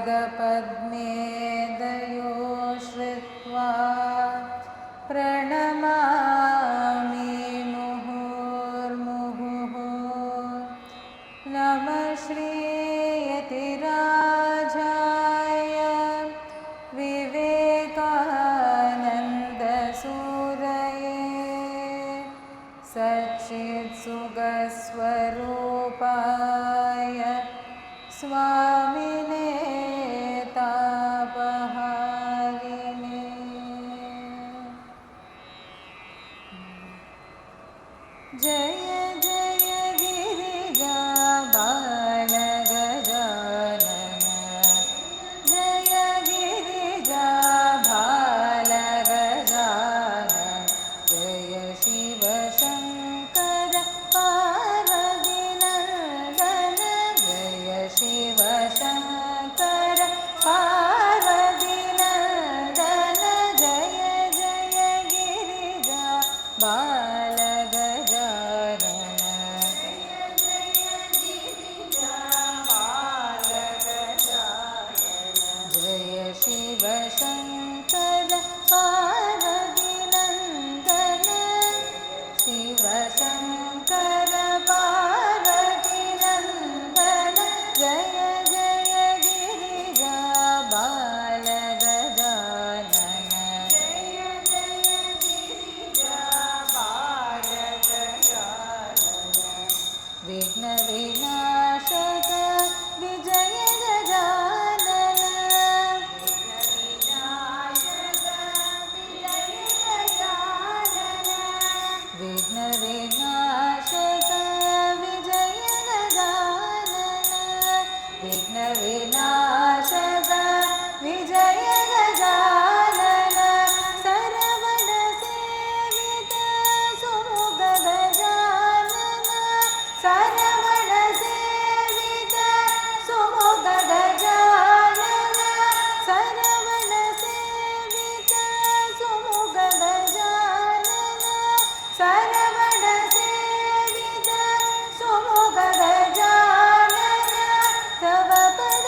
पादपद्मे दयो श्रुत्वा प्रणमामि मुहुर्मुहुः। नमः श्रीयतिराजाय विवेकानन्दसूरये सच्चित्सुखस्वरूपाय स्वामिने तापहारिणे। जय जय गिरिजा बालगजानन, जय गिरिजा बालगजानन, जय शिव शङ्कर पार्वतीनन्दन, जय शिव शङ्कर पार्वतीनन्दन, जय जय गिरिजा बालगजानन, जय शिव शङ्कर पार्वतीनन्दन, शिव शङ्कर पार्वतीनन्दन, जय जय गिरिजा बालगजानन, जय जय गिरिजा बालगजानन, विघ्नविनाशक विजय गजानन, विघ्नविनाशक विजय गजानन, विघ्नविनाशक विजय गजानन, सरवण सेवित सुमुख गजानन, सरवण सेवित सुमुख गजानन, सरवण सेवित सुमुख गजानन, सरवण सेवित सुमुख गजानन, तव पद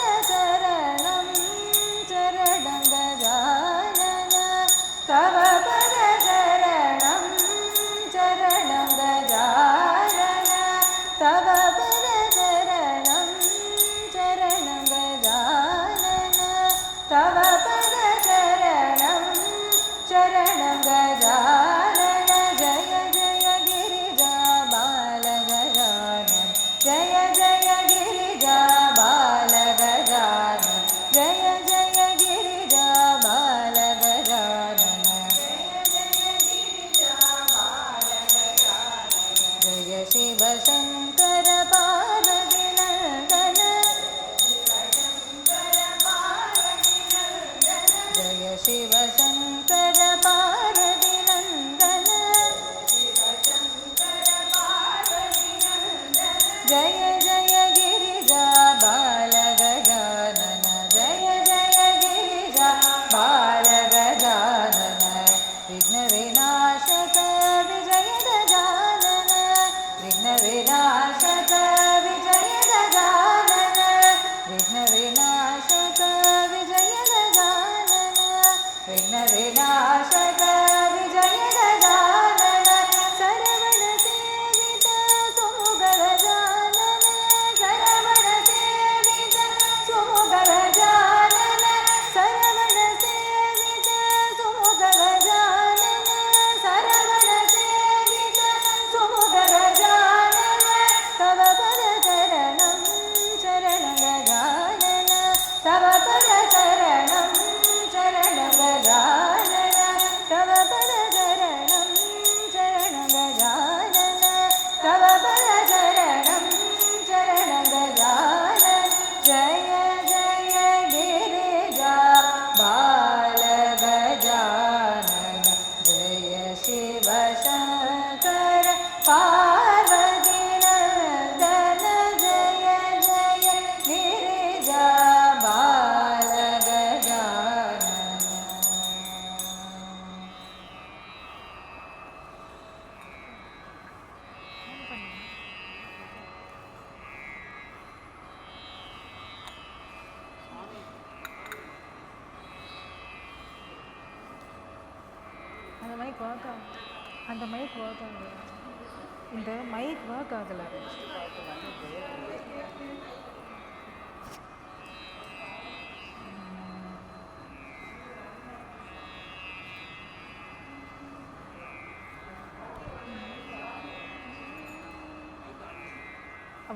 இந்த மைக் ஒர்க் ஆகலை.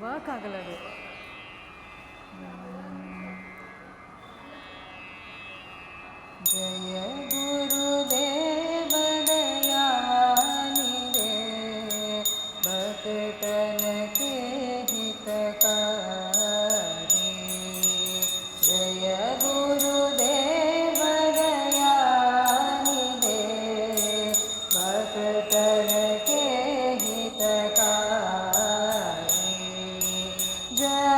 ವರ್ಕ್ ಆಗಲ್ಲ ಅದು. ಜಯ ಗುರುದೇವ ದಯಾನಿದೆ ಭಕ್ತನಕ್ಕೆ ಹಿತಕಾರಿ. ಜಯ ಗುರುದೇವ ದಯಾನಿದೆ ಭಕ್ತನಕ್ಕೆ ಹಿತಕಾರಿ. ಜಯ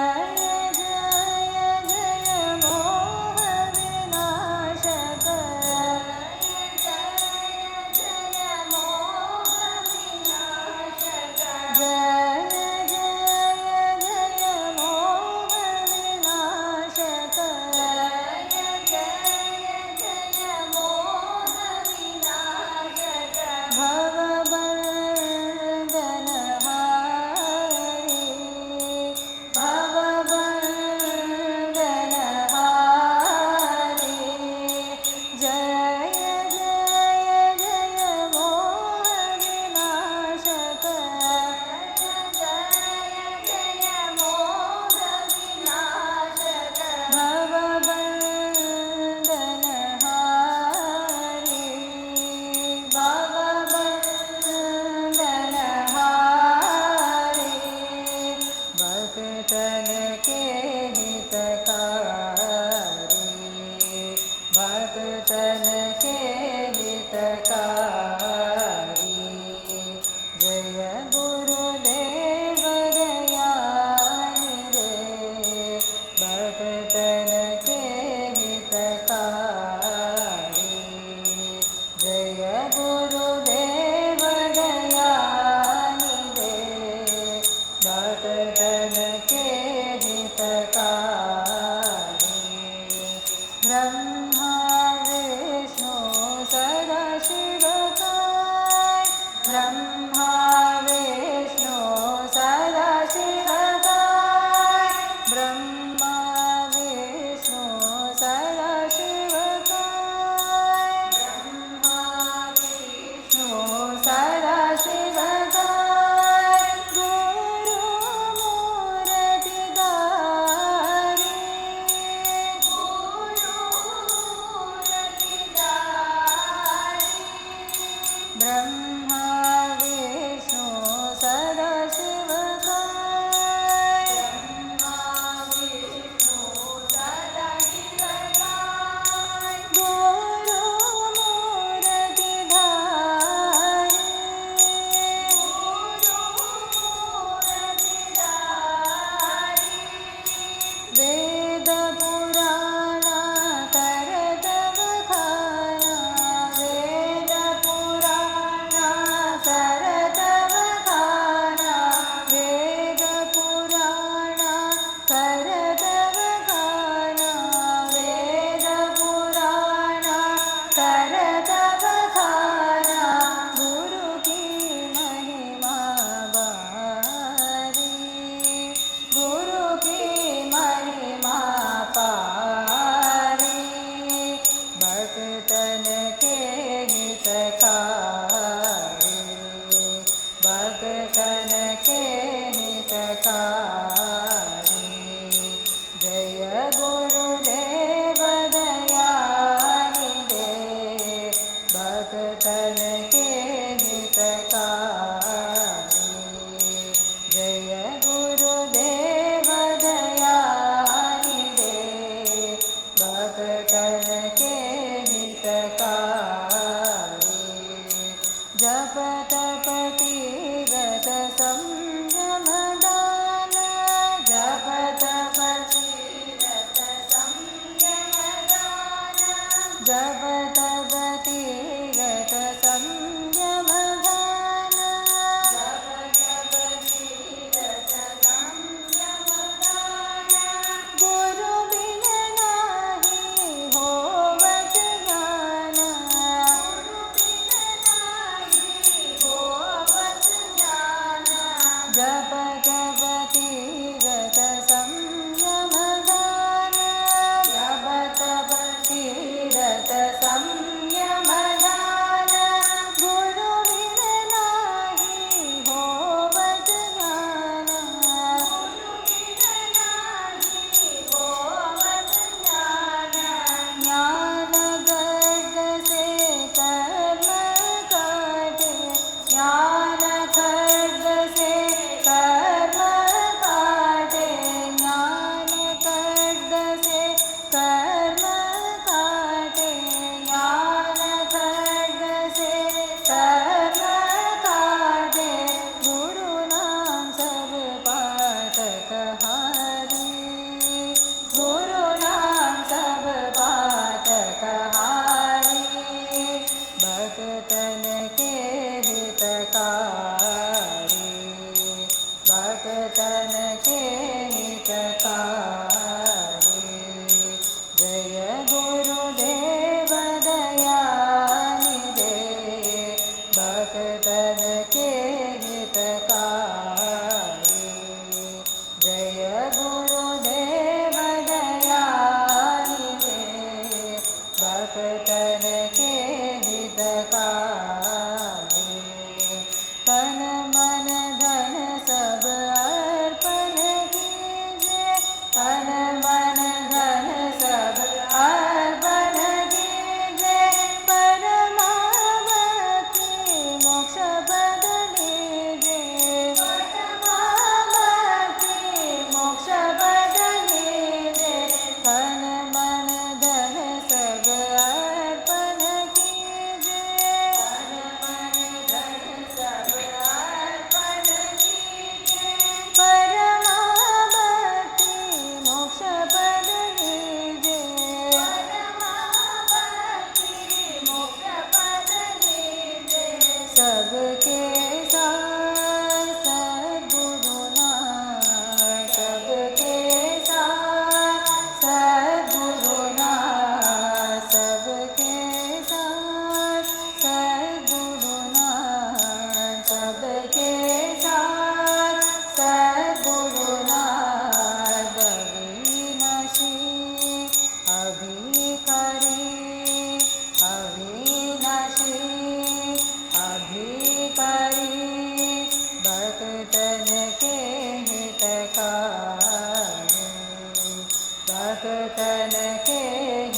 भक्तन के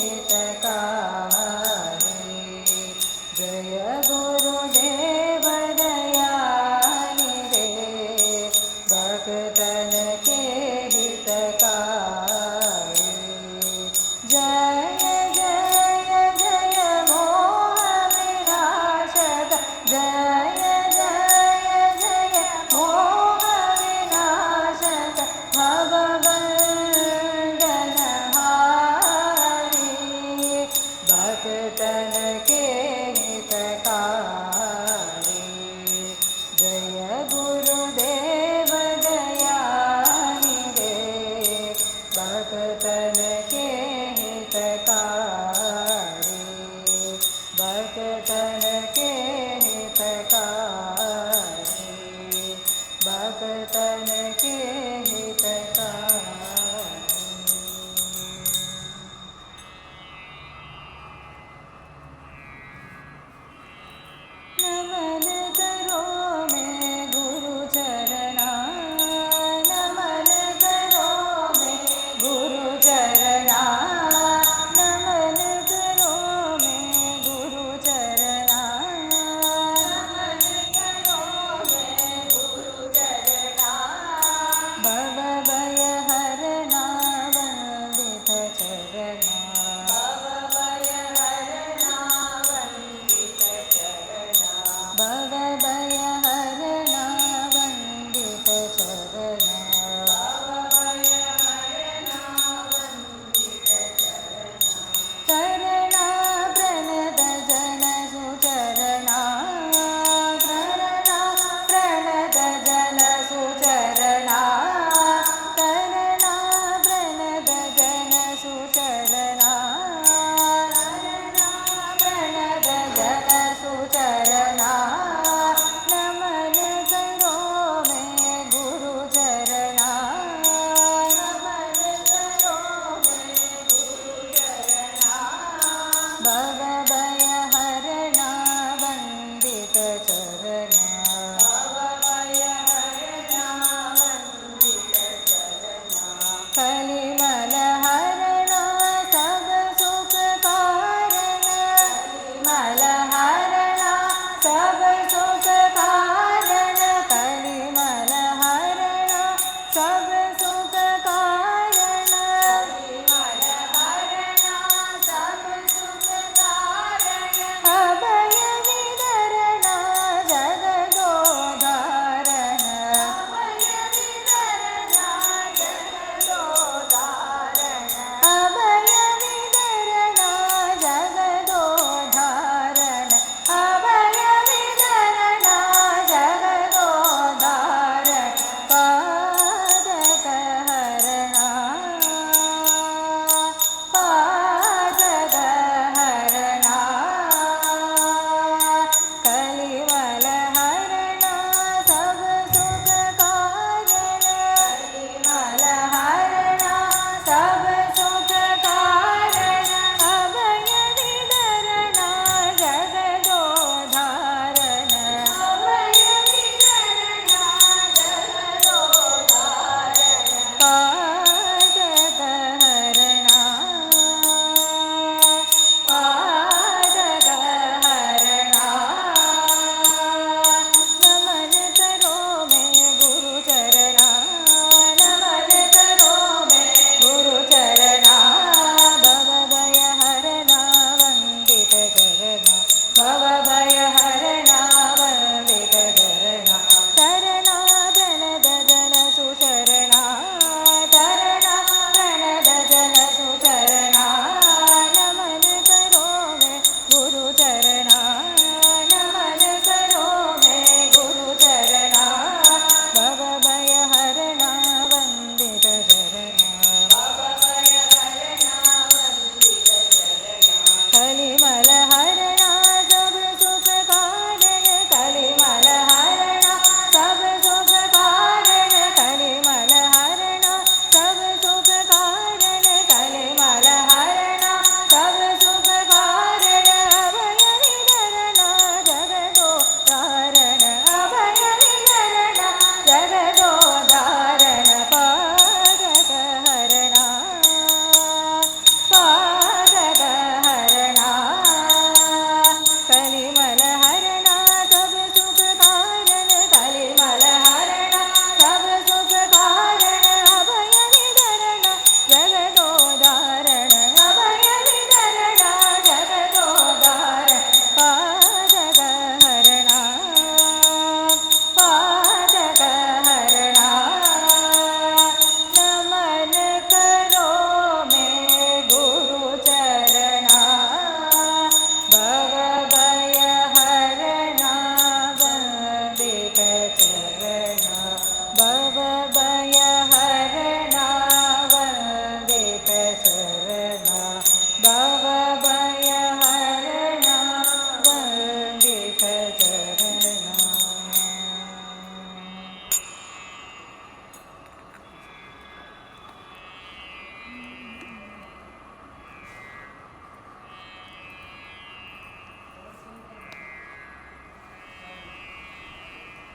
हितकारी। जय गुरुदेव दयानि रे, भक्तन के हितकारी। जय जय जय मोह विनाशक, जय जय जय मोह विनाशक, भवबंधनहारी। भक्तन के हितकारी। जय गुरुदेव दयानि रे, भक्तन के हितकारी। भक्तन के हितकारी। भक्तन के हितकारी। नमन करो मैं गुरु चरणा, नमन करो मैं गुरु चरणा।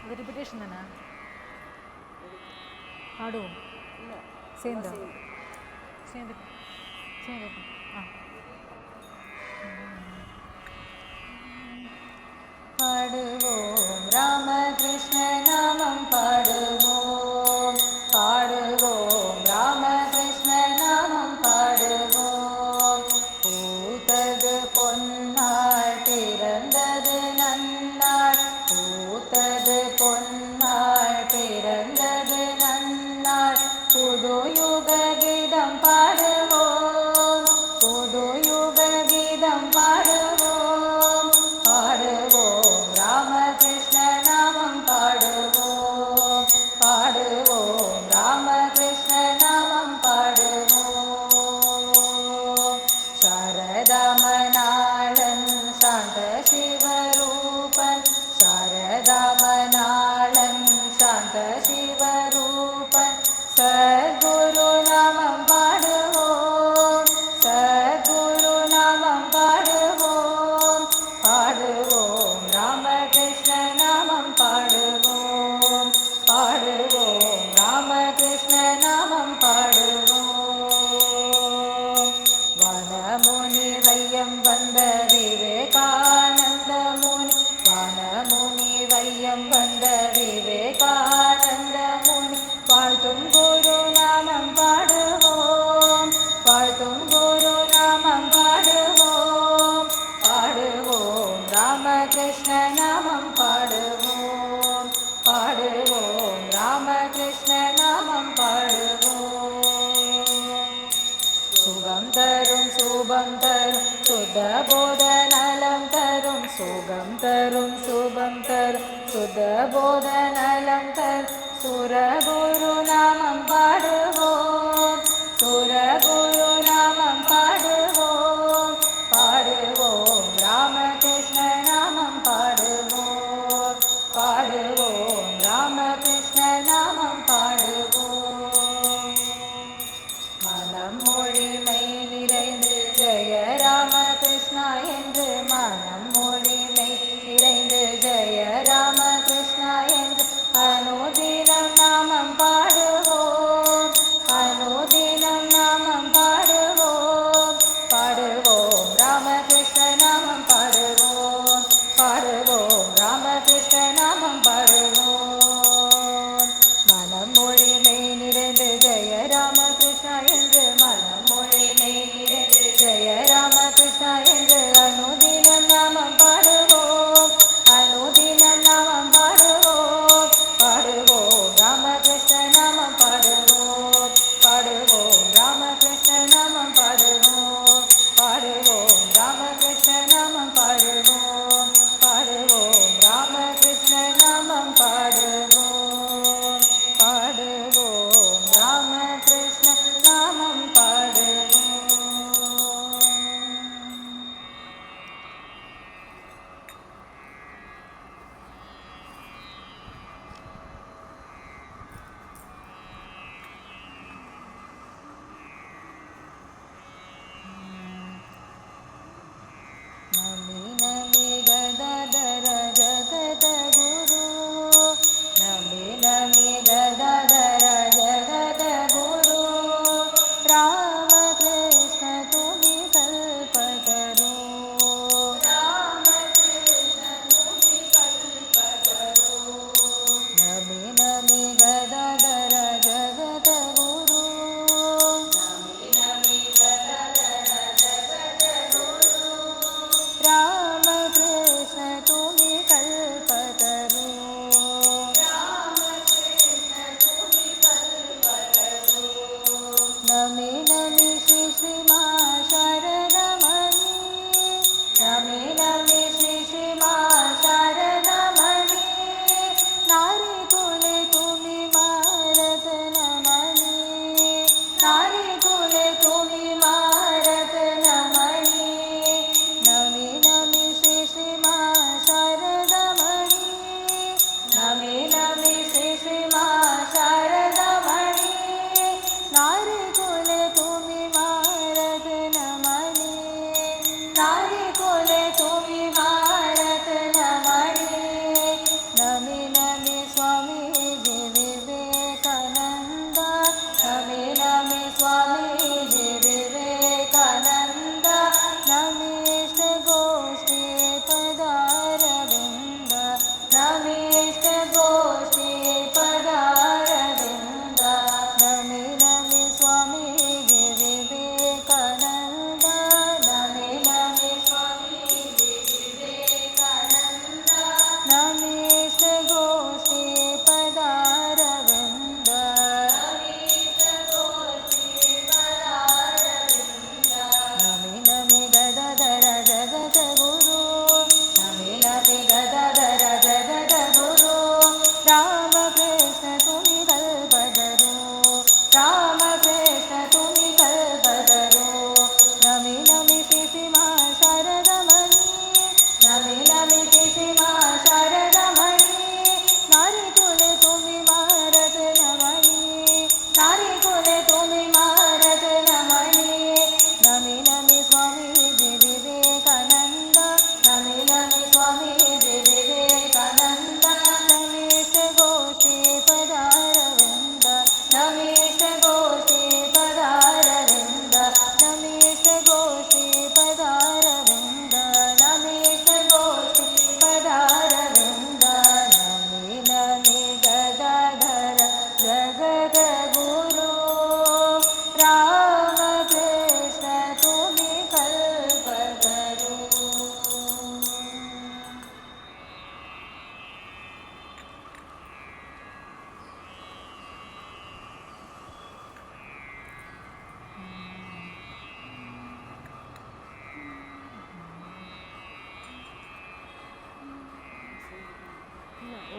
அது ரிப்பிட்டேஷன் தானே? பாடுவோம் சேர்ந்து சேர்ந்து சேர்ந்து. ஆ பாடுவோம் ராமகிருஷ்ண நாமம் பாடுவோம், பாடுவோம் ராமகிருஷ்ண நாமம் பாடுவோம். பூத்தது பொன்னாள் பிறந்தது நன்னாள், பூத்தது பொன்னாள் பிறந்தது நன்னாள். புது யுக கீதம் பாடுவோம், புது யுக கீதம் பாடுவோம், பாடுவோம் ராமகிருஷ்ண நாமம் பாடுவோம், பாடுவோம் ராமகிருஷ்ண நாமம் பாடுவோம். சாரதாமநாளன் சாந்த சிவரூபன், சாரதாமநாளன் சாந்த சிவரூபன். சத்குரு நாமம் பாடுவோம், சத்குரு நாமம் பாடுவோம், பாடுவோம் ராமகிருஷ்ண நாமம் பாடுவோம், பாடுவோம் ராமகிருஷ்ண நாமம் பாடுவோம். வனமுனி வையம் வந்த விவேகானந்த முனி, வனமுனி வையம் வந்த விவேகானந்த முனி. வாழ்த்தும் குரு நாமம் பாடுவோம், வாழ்த்தும் குரு நாமம் பாடுவோம், பாடுவோம் ராமகிருஷ்ண நாமம் பாடுவோம், பாடுவோம் ராமகிருஷ்ண நாமம் பாடுவோம். சுகம் தரும் சுபம் தரும் சுத்த போத நலம் தரும், சுகம் தரும் சுபம் தரும் சுத்த போத நலம் தரும். சுரகுரு நாமம் பாடுவோம், சுரகுரு நாமம் பாடுவோம், பாடுவோம் ராமகிருஷ்ண நாமம் பாடுவோம், பாடுவோம் ராமகிருஷ்ண நாமம் பாடுவோம். மனம் மொழி மெய் நிறைந்து ஜெய ராமகிருஷ்ணா என்று, மனம் மொழி மெய் நிறைந்து ஜெய ராமகிருஷ்ணா என்று. அனுதினம் நாமம் பாடுவோம், அனுதினம் நாமம் பாடுவோம், பாடுவோம் ராமகிருஷ்ண நாமம் பாடுவோம், பாடுவோம் ராமகிருஷ்ண நாமம் பாடுவோம். மனம் மொழி மெய் நிறைந்து ஜெய ராமகிருஷ்ணா என்று, மனம் மொழி மெய் நிறைந்து ஜெய ராமகிருஷ்ணா என்று. அனுதினம் நாமம் பாடுவோம், அனுதினம்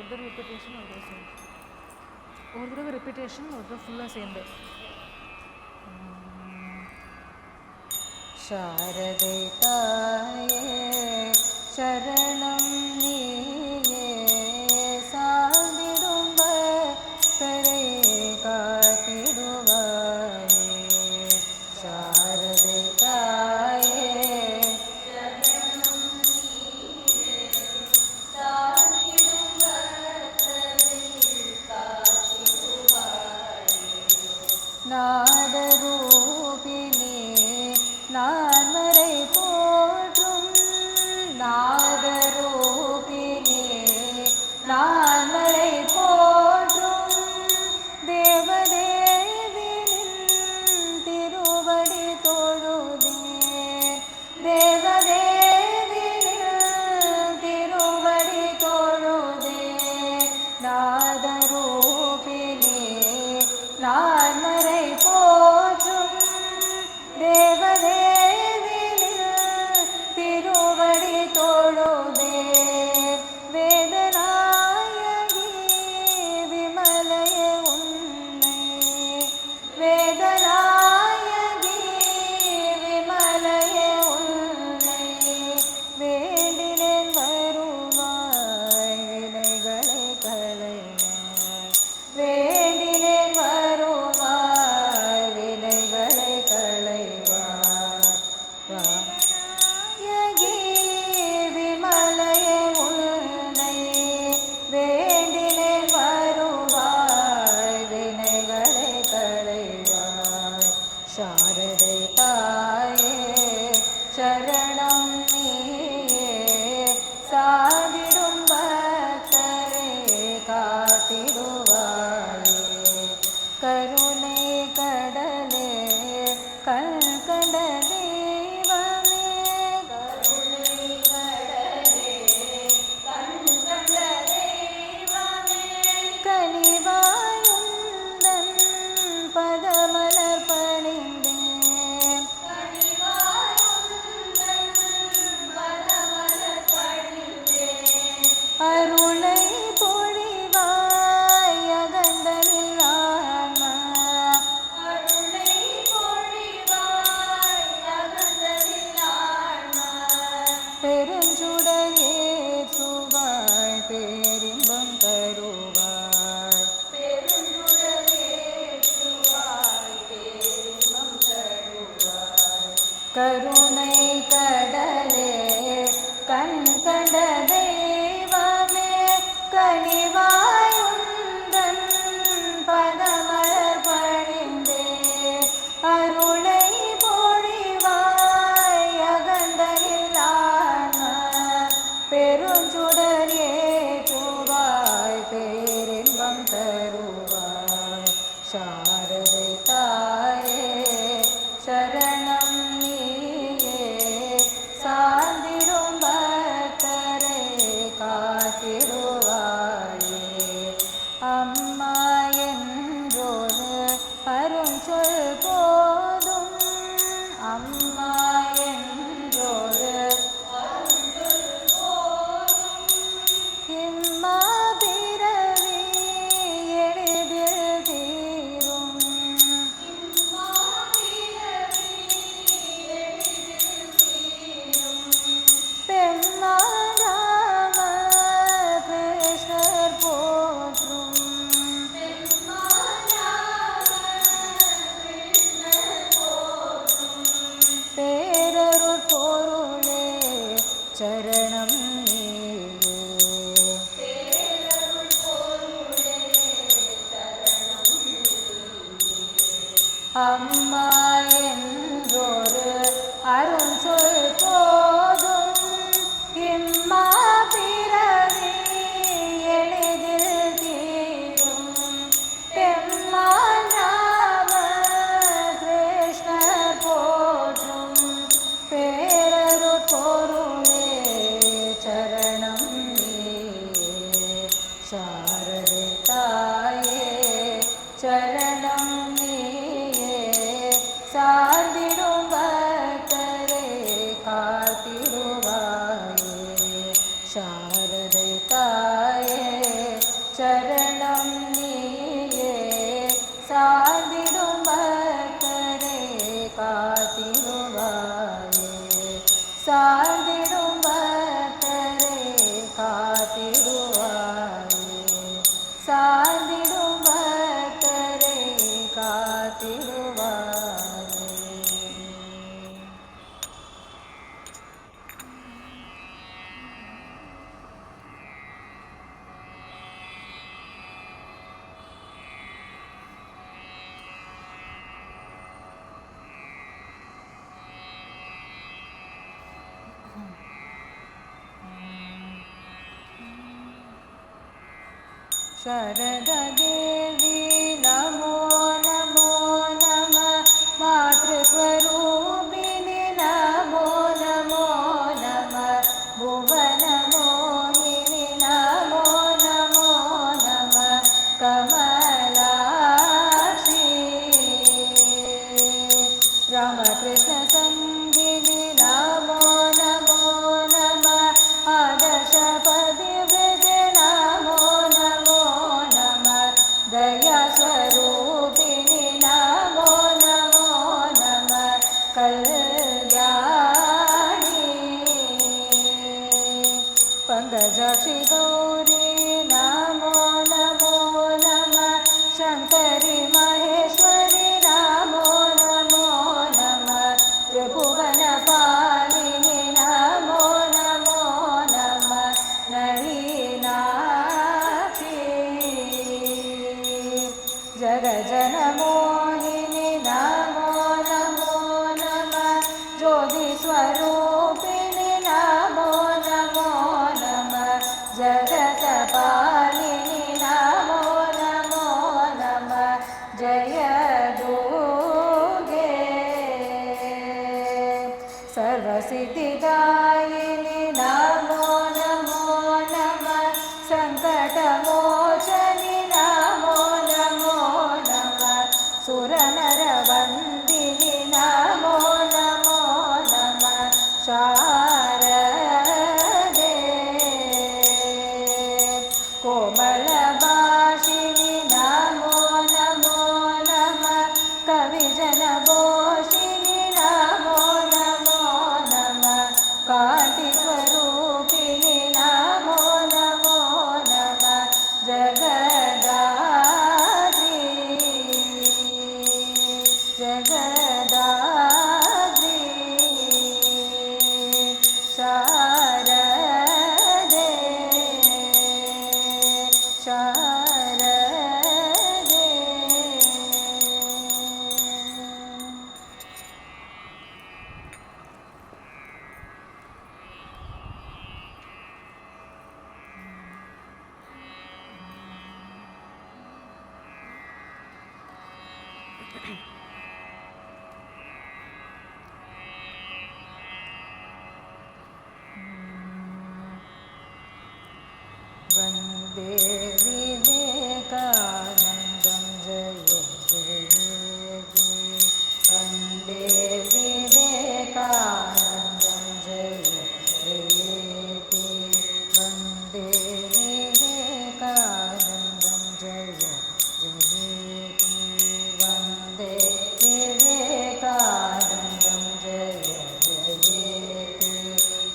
தடவை ரிப்பீட்டேஷன் ஒரு தடவை சேர்ந்து, ஒரு தடவை ரிப்பீட்டேஷன் ஒரு தடவை ஃபுல்லாக சேர்ந்து. शारदे ताये शरणं नीये साधिडुं भक्तरे कातिडुवाये शारदे ताये शरणं नीये साधिडुं भक्तरे कातिडुवाये नादरूपिणी नान्मறை போற்றும் நாதரூபிணி நான்மறை போற்றும் தேவதேவினின் திருவடி தொழுதேன் தேவதேவினின் திருவடி தொழுதேன் நாதரூபிணி நான்மறை போற்றும் தேவதேவினின் திருவடி தொழுதே வேதநாயகி விமலைய உன்னை வேதநாயகி விமலைய உன்னை வேண்டினேன் வருவாய் வினைகளை களைவாய் வேண்டினேன் வருவாய் வினைகளை களைவாய் நாயகி விமலைய உன்னை வேண்டினேன் வருவாய் வினைகளை களைவாய் சாரதை தாயே சரணம் நீயே சாதிடும் பக்தரை காத்திடுவாயே கருணை கடலே கண் கண்ட தெய்வமே கருணை கடலே கண் கண்ட தெய்வமே கனிவாயுந்தன் பதமலர் பணிந்தேன் கனிவாயுந்தன் பதமலர் பணிந்தேன் அருளை பொழிவாய் அகந்தனில் ஆன்மா அருளை பொழிவாய் அகந்தனில் ஆன்மா பெருஞ்சுடர் ஏற்றுவாய் பேரின்பம் தருவாய் பெருஞ்சுடர் ஏற்றுவாய் பேரின்பம் தருவாய் கருணை கடலே கண் கண்ட தெய்வமே கனிவாயுந்தன் பதமலர் பணிந்தே அருளை பொழிவாய் அகந்தனில் ஆன்மா பெருஞ்சுடர் ஏற்றுவாய் பேரின்பம் தருவாய் சாரதை தாயே சரணம் நீயே சாந்திடும் பக்தரை காத்திடுவாயே அம்மா என்றோடு அருஞ்சொல் போதும் அம்மா என்றோடு அருஞ்சொல் போதும் இம்மா பிறவி எளிதில் தீரும் இம்மா பிறவி எளிதில் தீரும் பெம்மாராம கிருஷ்ணர் போற்றும் பேரருட் பொருளே சரணம் நீயே அம்மா என்றொரு அருஞ்சொல் போதும் இம்மா பிறவி எளிதில் தீரும் பெம்மான் ராம கிருஷ்ணர் போற்றும் பேரருட் பொருளே காத்திடுவாயே சார்ந்திடும் பக்தரை காத்திடுவாயே சார்ந்திடும் பக்தரை காத்திடுவாயே. शरद देवी नमो नमो नमः मातृस्वरूपिणि नमो नमो नमः भुवन मोहिनि नमो नमो नमः कमलाक्षी रामकृष्ण संगिनि नमो नमो नमः आदर्श पदिव्रजे नमो नमो नमः दया स्वरूपिणि नमो नमो नमः कल्याणी पंकजाक्षि गौरी नमो नमो नमः शंकरी महेश्वरी नमो नमो नमः त्रिभुवन पालिनी नमो नमो नमः नळिनाक्षी जगजन मोहिनी नमो नमो नमः ज्योति स्वरूपिणि नमो नमो नमः जगत पालिनी नमो नमो नमः जय दुर्गे सर्वसिद्धिदायिनि नमो नमो नमः संकटमोचनि नमो नमो नमः सुरनरवन्दिनि नमो नमो नमः शारदे कोमलभाषिणि नमो नमो नमः कविजनघोषिणि नमो नमो नमः कान्तिस्वरूपिणि नमो नमो नमः जगदाद्रि जगदाद्रि शारदे शारदे. वन्दे विवेकानन्दं जय जयति वन्दे विवेकानन्दं जय जयति वन्दे विवेकानन्दं जय जयति वन्दे विवेकानन्दं जय जयति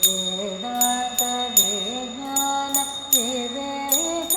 वेदान्त विज्ञान विवेक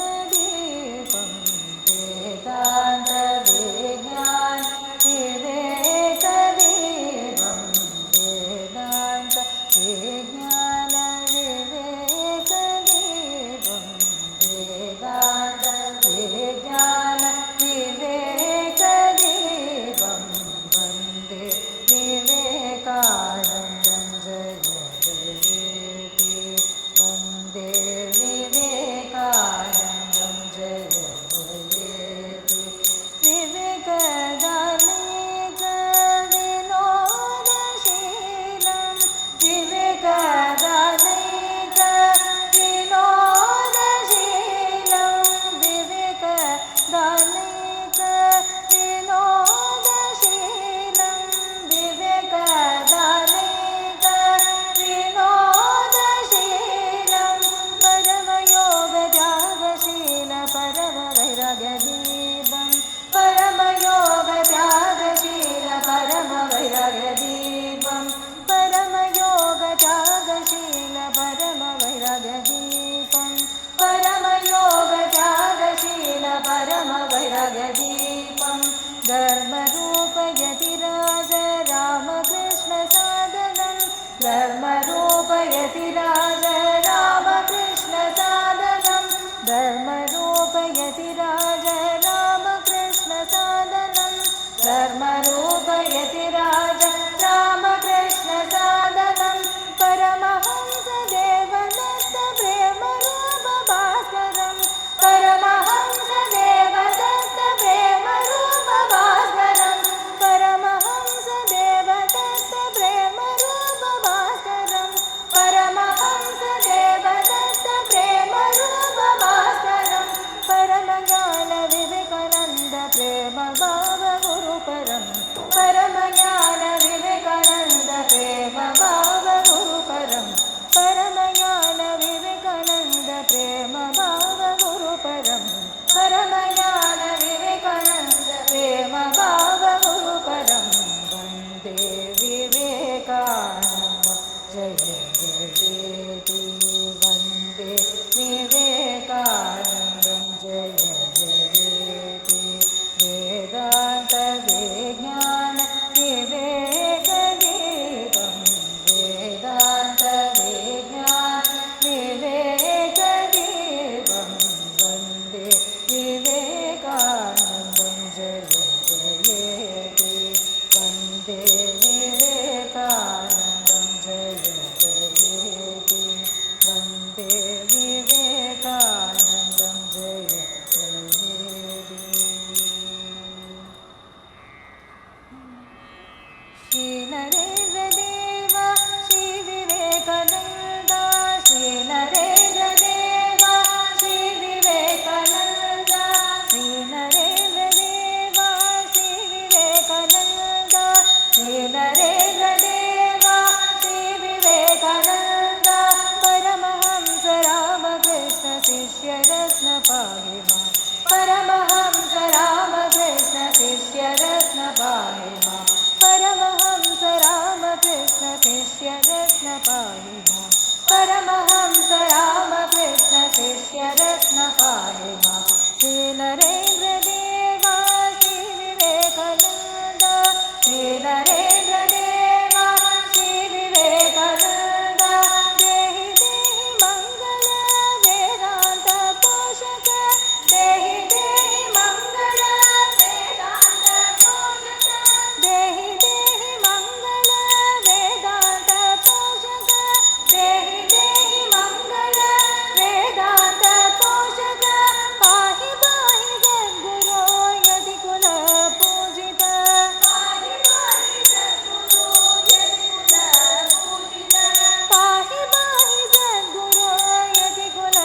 जय जयेति वन्दे विवेकानन्दं जय जयेति वेदान्तविज्ञान विवेकदीपं वेदान्तविज्ञान विवेकदीपं वन्दे विवेकानन्दं जय जयेति वन्दे विवेकानन्दं जय जयेति वन्दे विवेकानन्दं जय जयेति श्री नरेन्द्रदेव श्री विवेकानन्द श्री नरेन्द्रदेव श्री विवेकानन्द श्री नरेन्द्रदेव श्री विवेकानन्द श्री नरेन्द्रदेव श्री विवेकानन्द परमहंस रामकृष्ण शिष्य रत्न पाहि मां परमहंस रामकृष्ण शिष्य रत्न पाहि मां परमहंस रामकृष्ण शिष्य रत्न पाहि मां परमहंस रामकृष्ण शिष्य रत्न पाहि मां श्री नरेन्द्रदेव श्री विवेकानन्द श्री नरेन्द्रदेव श्री विवेकानन्द देहि देहि मंगल वेदांत पोषक देहि देहि मंगल वेदांत पोषक देहि देहि मंगल वेदांत पोषक देहि देहि मंगल वेदांत पोषक पाहि पाहि सद्गुरो यदि कुल पूजित पाहि पाहि सद्गुरो यदि कुल पूजित पाहि पाहि सद्गुरो यदि कुल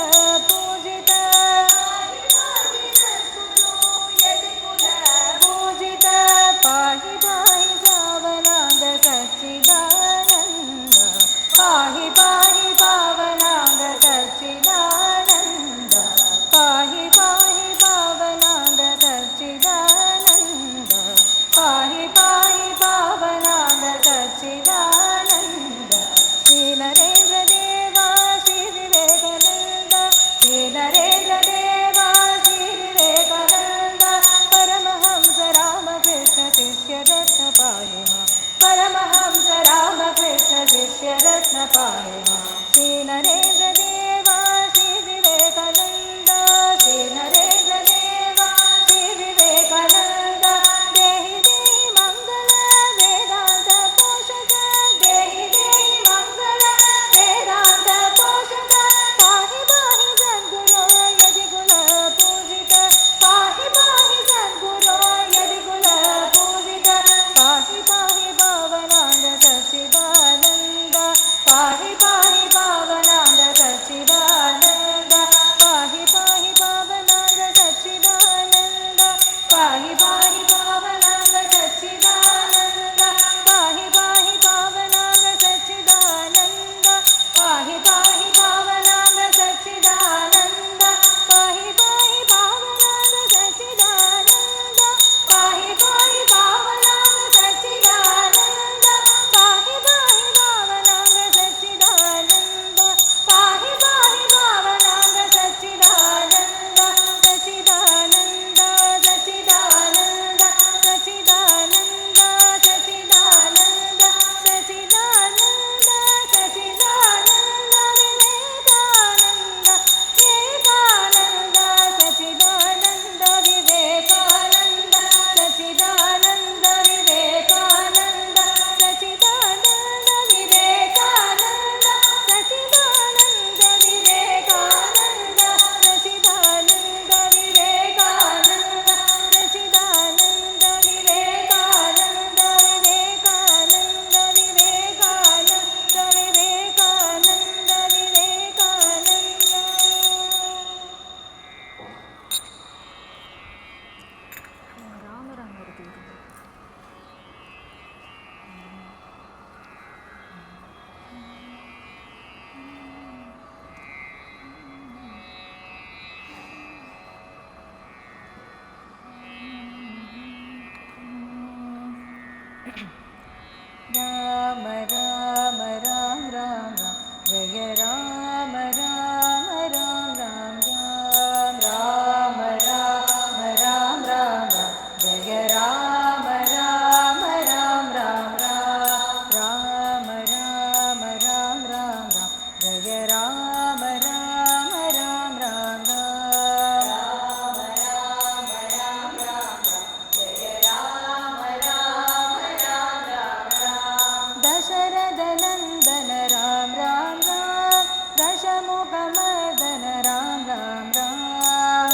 पूजित पाहि पाहि सद्गुरो यदि कुल पूजित पाहि पाहि पावनांग सच्चिदानंद पाहि पाहि पावनांग सच्चिदानंद पाहि पाहि पावनांग सच्चिदानंद पाहि पाहि पावनांग सच्चिदानंद श्री नरेन्द्रदेव श्री विवेकानंद श्री नरेन्द्रदेव श्री विवेकानंद परमहंस रामकृष्ण शिष्य रत्न पाहि मां परमहंस रामकृष्ण शिष्य रत्न पाहि मां श्री नरेन्द्रदेव श्री विवेकानंद श्री नरेन्द्रदेव श्री विवेकानंद देहि देहि मंगल वेदांत पोषक देहि देहि मंगल वेदांत पोषक पाहि पाहि सद्गुरो यदि कुल पूजित पाहि पाहि सद्गुरो यदि कुल पूजित पाहि पाहि पावनांग सच्चिदानंद पाहि पाहि पावनांग सच्चिदानंद राम राम राम राम राम राम राम राम राम जय राम राम राम राम राम राम राम राम राम जय राम राम राम राम दशरथ नंदन राम राम राम दशमुख मर्दन राम राम राम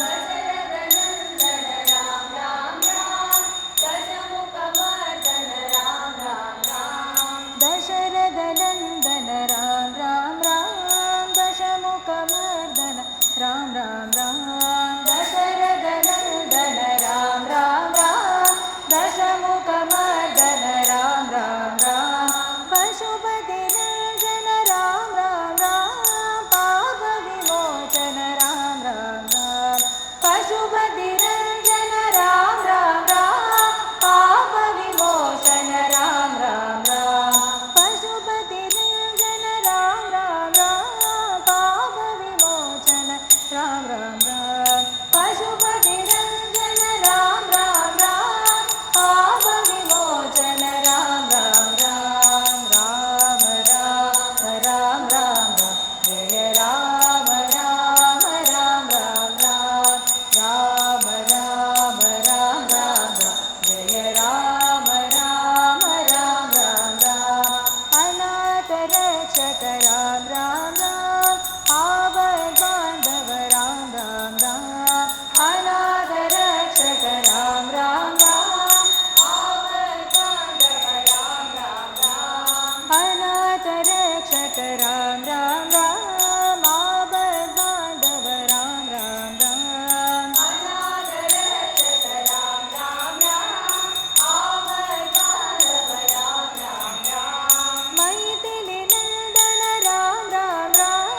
दशरथ नंदन राम राम राम दशमुख मर्दन राम राम राम दशरथ नंदन राम राम राम दशमुख मर्दन राम राम राम पशुपति रंजन राम राम राम पाप विमोचन राम राम राम पशुपति रंजन राम राम राम पाप विमोचन राम राम राम पशुपति रंजन राम राम राम पाप विमोचन राम राम राम पशुपति रंजन राम राम राम पाप विमोचन राम राम राम राम राम राम राम जय राम राम राम राम राम राम राम राम जय राम राम राम राम राम अनाथ रक्षक राम राम राम आवत बांधव राम राम राम अनाथ रक्षक राम राम राम आवत बांधव राम राम राम अनाथ रक्षक राम राम राम आवत बांधव राम राम राम अनाथ रक्षक राम राम राम आवत बांधव राम राम राम मैथिली नंदन राम राम राम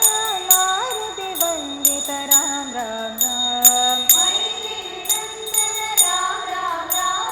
मारुति वंदित राम राम राम मैथिली नंदन राम राम राम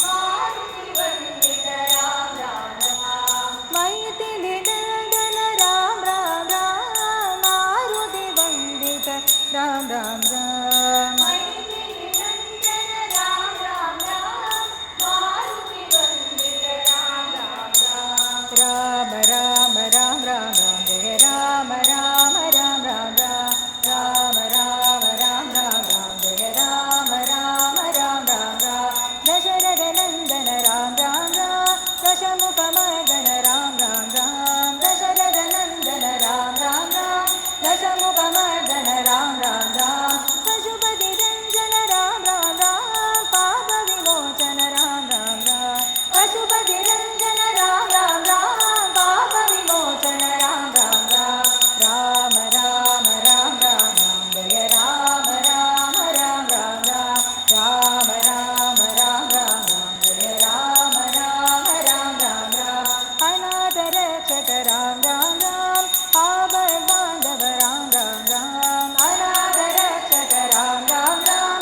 मारुति वंदित राम राम राम मैथिली नंदन राम राम राम मारुति वंदित राम राम राम मैथिली नंदन राम राम राम मारुति वंदित राम राम राम राम राम राम राम जय राम राम राम राम राम राम राम राम राम जय राम राम राम राम राम दशरथ नंदन राम राम राम दशमुख मर्दन राम राम राम दशरथ नंदन राम राम राम दशमुख मर्दन राम राम राम पशुपति रंजन राम राम राम पाप विमोचन राम राम राम पशुपति रंजन राम राम राम पाप विमोचन राम राम राम राम राम राम राम राम जय राम राम राम राम राम राम राम राम राम जय राम राम राम राम राम अनाथ रक्षक राम राम राम आवत बांधव राम राम राम अनाथ रक्षक राम राम राम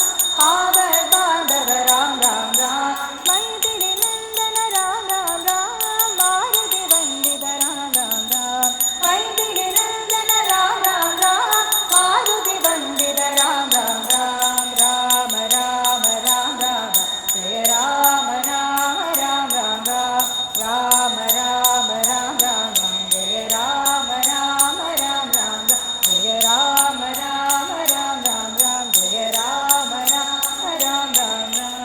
आवत बांधव राम राम राम मैथिली नंदन राम राम राम मारुति वंदित राम राम राम मैथिली नंदन राम राम राम मारुति वंदित राम राम राम राम राम राम राम जय राम राम राम राम राम राम राम राम राम जय राम राम राम राम जय राम राम राम राम राम जय राम राम राम राम राम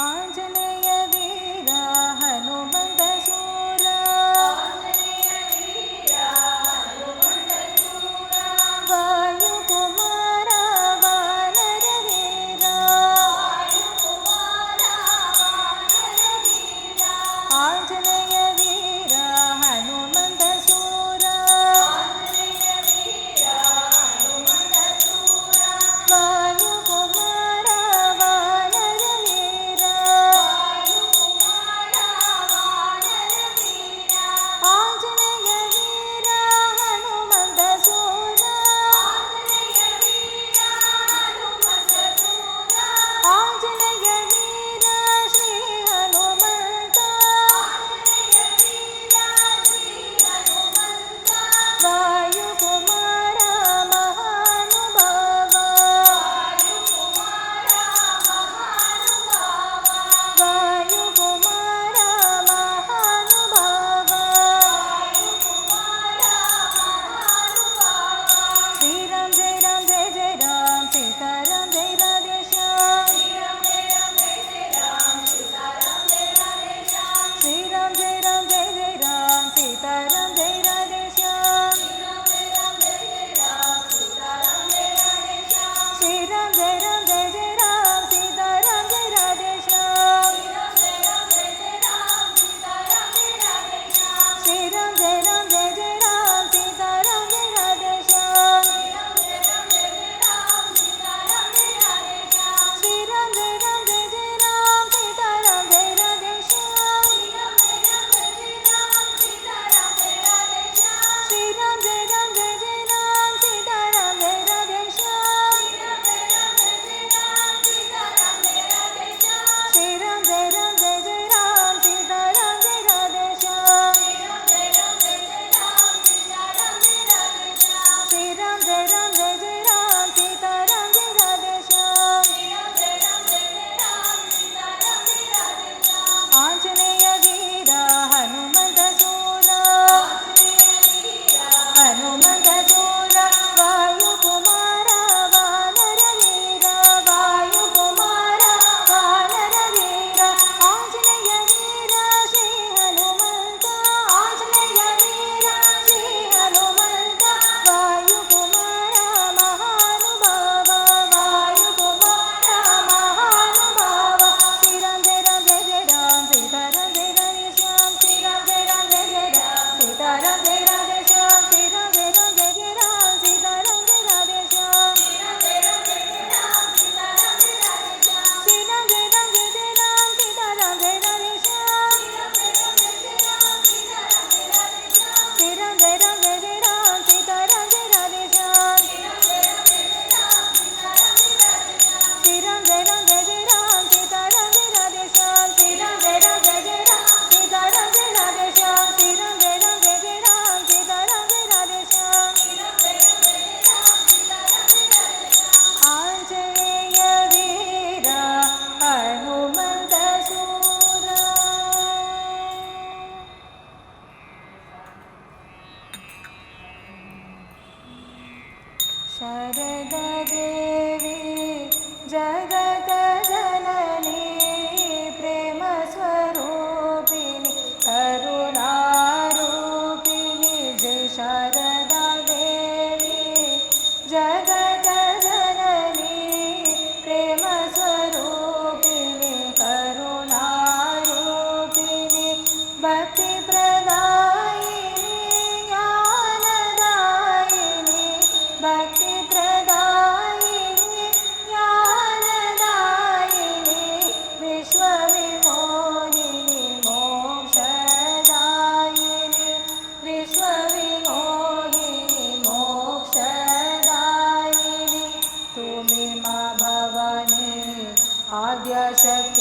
आंजनेय वीरा हनुमंत सूरा वायुकुमारा वानर वीरा आंजनेय वीरा हनुमंत सूरा वायुकुमारा वानर वीरा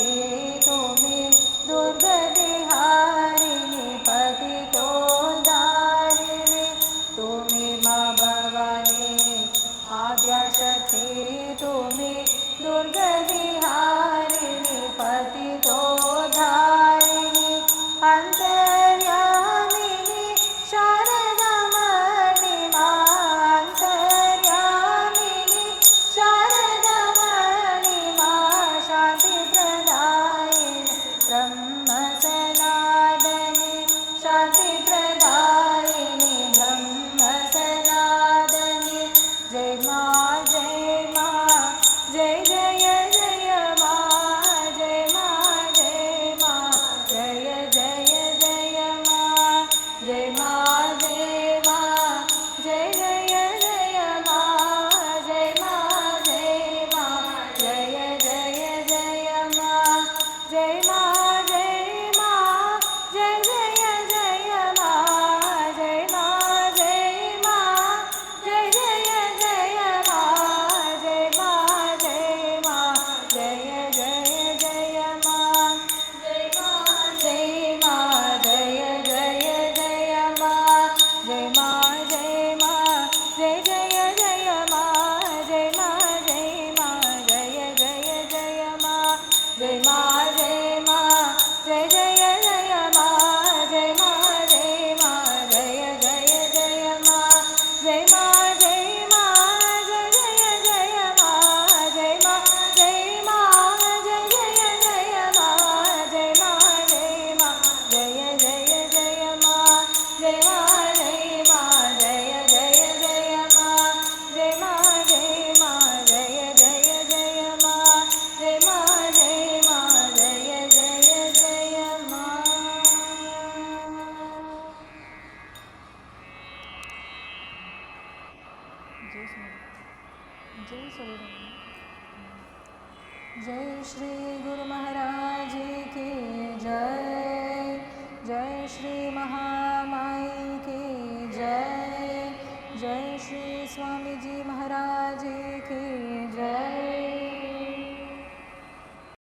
तुम्हें दुर्गति हारिणी पतितोद्धारिणी तुम्हें माँ भवानी आद्याशक्ति तुम्हें दुर्गति हारिणी पतितोद्धारिणी अंतर्यामिनी शारदामणि माँ अंतर्यामिनी शारदामणि माँ शांति प्रदायिनी ब्रह्म सनातनी शांति प्रदायिनी ब्रह्म सनातनी जय माँ जय माँ जय जय जय माँ जय माँ जय माँ जय जय जय माँ जय माँ जय माँ जय जय जय माँ जय माँ जय माँ जय जय जय माँ जय माँ जय माँ जय जय जय माँ जय माँ जय माँ जय जय जय माँ जय माँ जय माँ जय जय जय माँ जय माँ जय माँ जय जय जय माँ जय माँ जय माँ जय जय जय माँ जय माँ जय माँ जय जय जय माँ जय माँ जय माँ जय जय जय माँ जय माँ जय माँ जय जय जय माँ जय माँ जय माँ जय जय जय माँ जय माँ जय माँ जय जय जय माँ जय माँ जय माँ जय जय जय माँ जय माँ जय माँ जय जय जय माँ जय माँ जय माँ जय जय जय माँ जय माँ जय माँ जय जय जय माँ जय सोलेराम जय श्री गुरु महाराज की जय जय श्री महामाई की जय जय श्री स्वामी जी महाराज